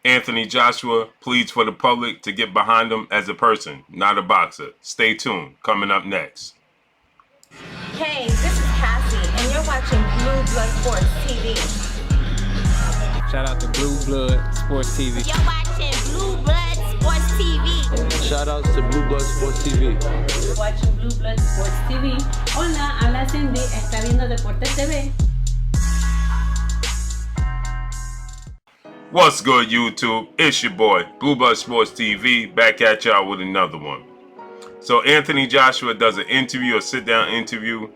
Anthony Joshua pleads for the public to get behind him as a person, not a boxer. Stay tuned. Coming up next. Hey, this is Cassie, and you're watching Blue Blood Sports TV. Shout out to Blue Blood Sports TV. You're watching Blue Blood Sports TV. Shout outs to Blue Blood Sports TV. You're watching Blue Blood Sports TV. Hola, habla Cindy, está viendo Deportes TV. What's good, YouTube? It's your boy, Blue Blood Sports TV, back at y'all with another one. So Anthony Joshua does an interview, a sit-down interview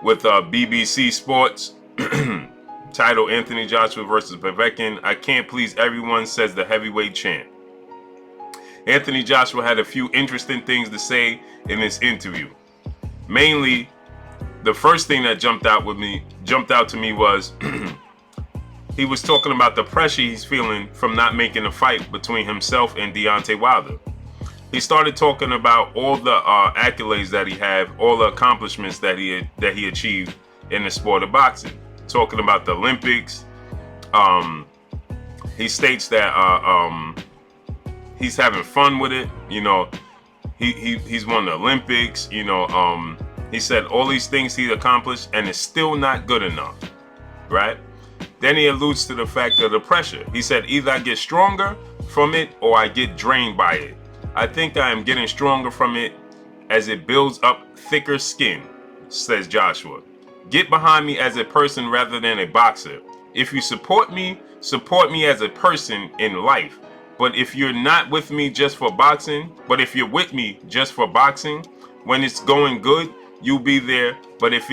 with BBC Sports, titled Anthony Joshua versus Povetkin. I can't please everyone, says the heavyweight champ. Anthony Joshua had a few interesting things to say in this interview. Mainly, the first thing that jumped out to me was he was talking about the pressure he's feeling from not making a fight between himself and Deontay Wilder. He started talking about all the accolades that he had, all the accomplishments that he achieved in the sport of boxing. Talking about the Olympics. He states that he's having fun with it. You know, he's won the Olympics. You know, he said all these things he's accomplished, and it's still not good enough, right? Then he alludes to the fact of the pressure. He said, either I get stronger from it or I get drained by it. I think I am getting stronger from it as it builds up thicker skin, says Joshua. Get behind me as a person rather than a boxer. If you support me as a person in life. But if you're not with me just for boxing, when it's going good, you'll be there. But if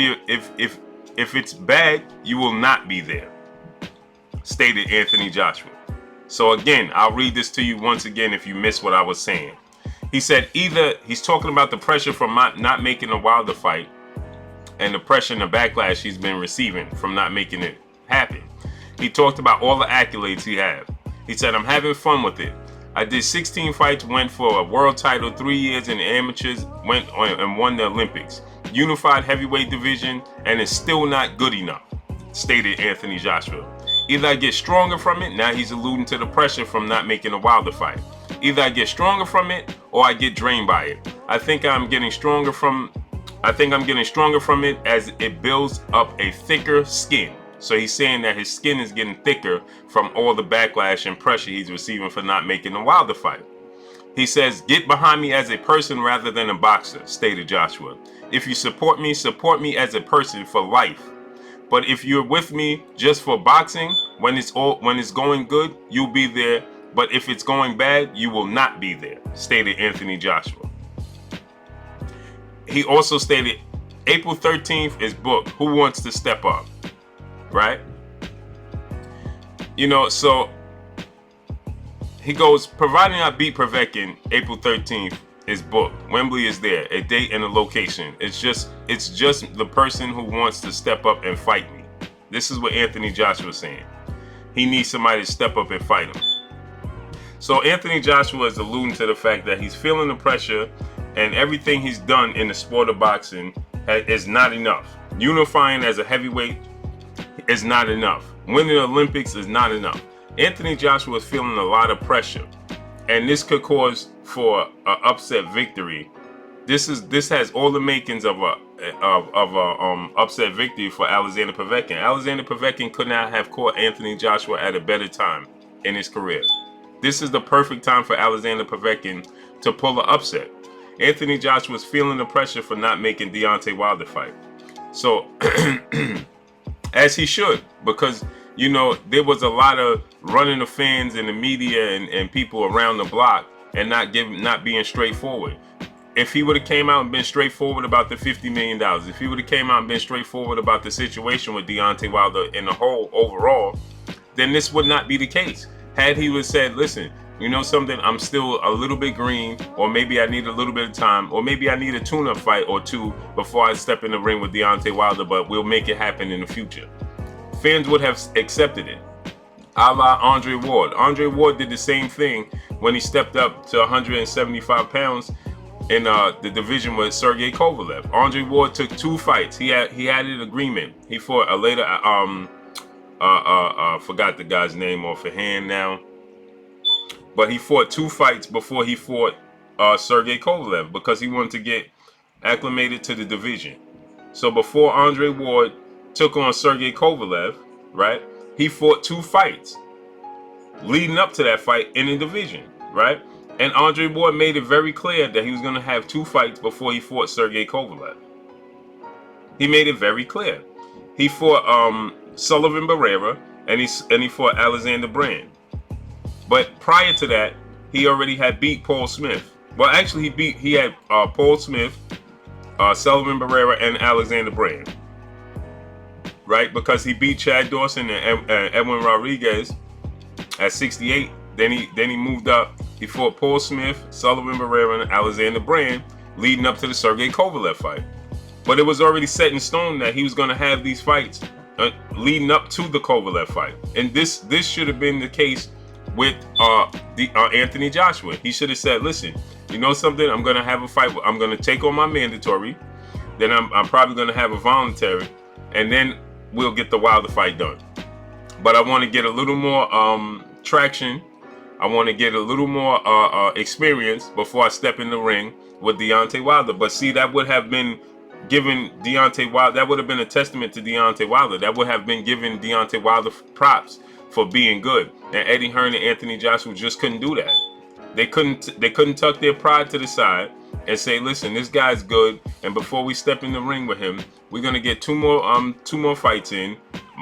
it's bad, you will not be there, stated Anthony Joshua. So again, I'll read this to you once again if you missed what I was saying. He said he's talking about the pressure from not making a Wilder fight and the pressure and the backlash he's been receiving from not making it happen. He talked about all the accolades he had. He said, I'm having fun with it. I did 16 fights, went for a world title, 3 years in the amateurs, went on and won the Olympics. Unified heavyweight division, and it's still not good enough, stated Anthony Joshua. Either I get stronger from it, now he's alluding to the pressure from not making a Wilder fight. Either I get stronger from it or I get drained by it. I think I'm getting stronger from it as it builds up a thicker skin. So he's saying that his skin is getting thicker from all the backlash and pressure he's receiving for not making a Wilder fight. He says, get behind me as a person rather than a boxer, stated Joshua. If you support me as a person for life. But if you're with me just for boxing, when it's going good, you'll be there. But if it's going bad, you will not be there, stated Anthony Joshua. He also stated, April 13th is booked. Who wants to step up? Right? You know, so he goes, providing I beat Povetkin, April 13th is booked. Wembley is there, a date and a location. It's just the person who wants to step up and fight me. This is what Anthony Joshua is saying. He needs somebody to step up and fight him. So Anthony Joshua is alluding to the fact that he's feeling the pressure and everything he's done in the sport of boxing is not enough. Unifying as a heavyweight is not enough. Winning the Olympics is not enough. Anthony Joshua is feeling a lot of pressure, and this could cause for an upset victory. This has all the makings of a upset victory for Alexander Povetkin. Alexander Povetkin could not have caught Anthony Joshua at a better time in his career. This is the perfect time for Alexander Povetkin to pull an upset. Anthony Joshua is feeling the pressure for not making Deontay Wilder fight. So, as he should, because, you know, there was a lot of running the fans and the media and people around the block and not being straightforward. If he would have came out and been straightforward about the $50 million, if he would have came out and been straightforward about the situation with Deontay Wilder in the whole overall, then this would not be the case. Had he would have said, listen, you know something, I'm still a little bit green, or maybe I need a little bit of time, or maybe I need a tune-up fight or two before I step in the ring with Deontay Wilder, but we'll make it happen in the future. Fans would have accepted it. A la Andre Ward. Andre Ward did the same thing when he stepped up to 175 pounds in the division with Sergey Kovalev. Andre Ward took 2 fights. He had an agreement. He fought a later Forgot the guy's name off of hand now. But he fought 2 fights before he fought Sergey Kovalev because he wanted to get acclimated to the division. So before Andre Ward took on Sergey Kovalev, right, he fought 2 fights leading up to that fight in the division, right? And Andre Ward made it very clear that he was going to have 2 fights before he fought Sergey Kovalev. He made it very clear. He fought Sullivan Barrera and he fought Alexander Brand. But prior to that, he already had beat Paul Smith. Well, actually, he had Paul Smith, Sullivan Barrera, and Alexander Brand, right? Because he beat Chad Dawson and Edwin Rodriguez at 68. Then he moved up. He fought Paul Smith, Sullivan Barrera, and Alexander Brand, leading up to the Sergey Kovalev fight. But it was already set in stone that he was going to have these fights leading up to the Kovalev fight. And this should have been the case with Anthony Joshua. He should have said, listen, you know something? I'm going to have a fight. I'm going to take on my mandatory. Then I'm probably going to have a voluntary. And then we'll get the Wilder fight done. But I want to get a little more traction. I want to get a little more experience before I step in the ring with Deontay Wilder. But see, that would have been giving Deontay Wilder, that would have been a testament to Deontay Wilder. That would have been giving Deontay Wilder props for being good. And Eddie Hearn and Anthony Joshua just couldn't do that. They couldn't tuck their pride to the side and say, listen, this guy's good, and before we step in the ring with him, we're gonna get two more fights in.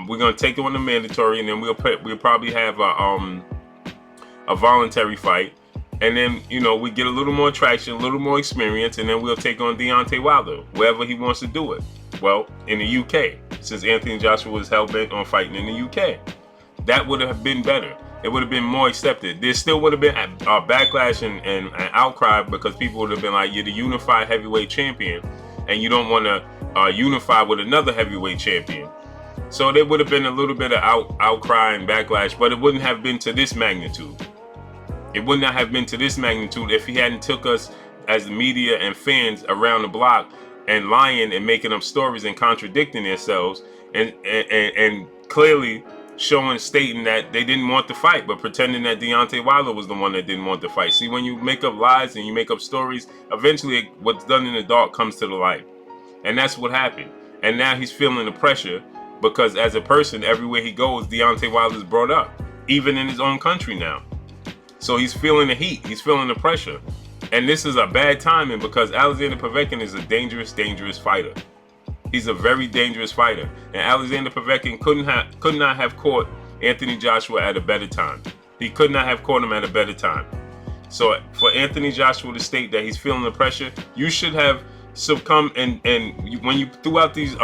We're gonna take it on the mandatory, and then we'll probably have a voluntary fight. And then, you know, we get a little more traction, a little more experience, and then we'll take on Deontay Wilder, wherever he wants to do it. Well, in the UK, since Anthony Joshua was hell-bent on fighting in the UK. That would have been better. It would have been more accepted. There still would have been a backlash and outcry because people would have been like, you're the unified heavyweight champion, and you don't want to unify with another heavyweight champion. So there would have been a little bit of outcry and backlash, but it wouldn't have been to this magnitude. It would not have been to this magnitude if he hadn't took us as the media and fans around the block and lying and making up stories and contradicting themselves and clearly stating that they didn't want the fight, but pretending that Deontay Wilder was the one that didn't want the fight. See, when you make up lies and you make up stories, eventually what's done in the dark comes to the light. And that's what happened. And now he's feeling the pressure because as a person, everywhere he goes, Deontay Wilder's brought up, even in his own country now. So he's feeling the heat. He's feeling the pressure. And this is a bad timing because Alexander Povetkin is a dangerous, dangerous fighter. He's a very dangerous fighter. And Alexander Povetkin could not have caught Anthony Joshua at a better time. He could not have caught him at a better time. So for Anthony Joshua to state that he's feeling the pressure, you should have succumbed. And when you threw out these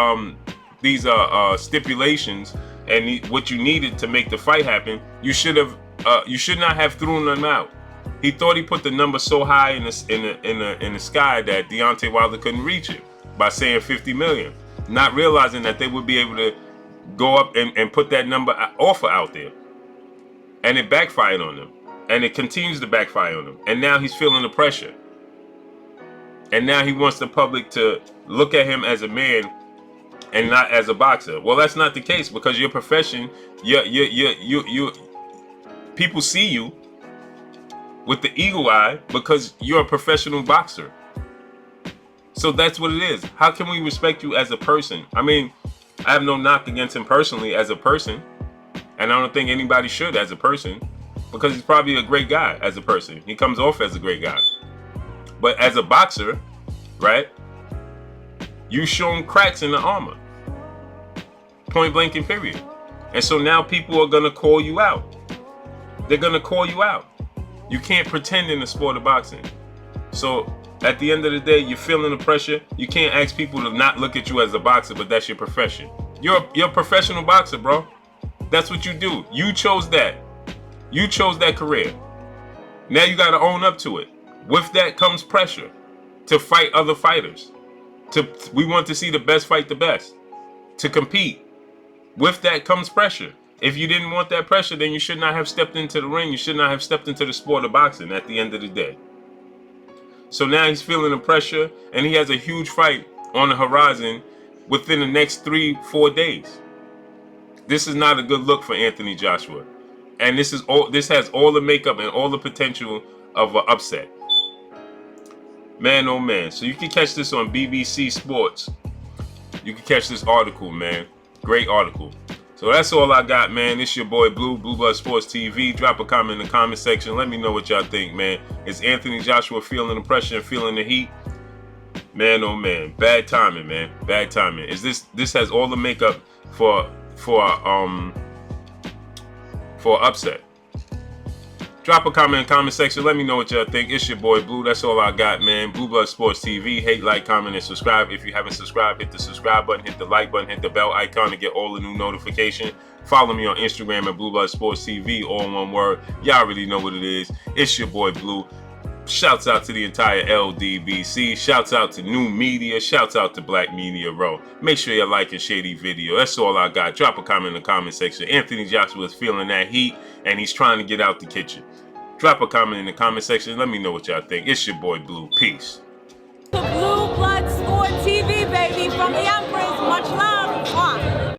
stipulations and what you needed to make the fight happen, you should not have thrown them out. He thought he put the number so high in the sky that Deontay Wilder couldn't reach it by saying 50 million, not realizing that they would be able to go up and put that number offer out there. And it backfired on them. And it continues to backfire on him. And now he's feeling the pressure. And now he wants the public to look at him as a man and not as a boxer. Well, that's not the case because your profession, people see you with the eagle eye because you're a professional boxer. So that's what it is. How can we respect you as a person? I mean, I have no knock against him personally as a person. And I don't think anybody should as a person because he's probably a great guy as a person. He comes off as a great guy. But as a boxer, right, you show him cracks in the armor. Point blank and period. And so now people are going to call you out. They're going to call you out. You can't pretend in the sport of boxing. So at the end of the day, you're feeling the pressure. You can't ask people to not look at you as a boxer, but that's your profession. You're a professional boxer, bro. That's what you do. You chose that. You chose that career. Now you got to own up to it. With that comes pressure to fight other fighters. We want to see the best fight the best. To compete. With that comes pressure. If you didn't want that pressure, then you should not have stepped into the ring. You should not have stepped into the sport of boxing at the end of the day. So now he's feeling the pressure, and he has a huge fight on the horizon within the next 3-4 days. This is not a good look for Anthony Joshua. And this has all the makeup and all the potential of an upset. Man, oh man. So you can catch this on BBC Sports. You can catch this article, man. Great article. So that's all I got, man. It's your boy Blue Blood Sports TV. Drop a comment in the comment section. Let me know what y'all think, man. Is Anthony Joshua feeling the pressure and feeling the heat? Man, oh man. Bad timing, man. Bad timing. This has all the makeup for upset. Drop a comment in the comment section. Let me know what y'all think. It's your boy Blue. That's all I got, man. Blue Blood Sports TV. Hate, like, comment, and subscribe. If you haven't subscribed, hit the subscribe button, hit the like button, hit the bell icon to get all the new notifications. Follow me on Instagram at Blue Blood Sports TV, all one word. Y'all already know what it is. It's your boy Blue. Shouts out to the entire LDBC. Shouts out to New Media. Shouts out to Black Media Row. Make sure you like and share the video. That's all I got. Drop a comment in the comment section. Anthony Joshua is feeling that heat, and he's trying to get out the kitchen. Drop a comment in the comment section. Let me know what y'all think. It's your boy Blue. Peace. Blue Blood Sport TV, baby.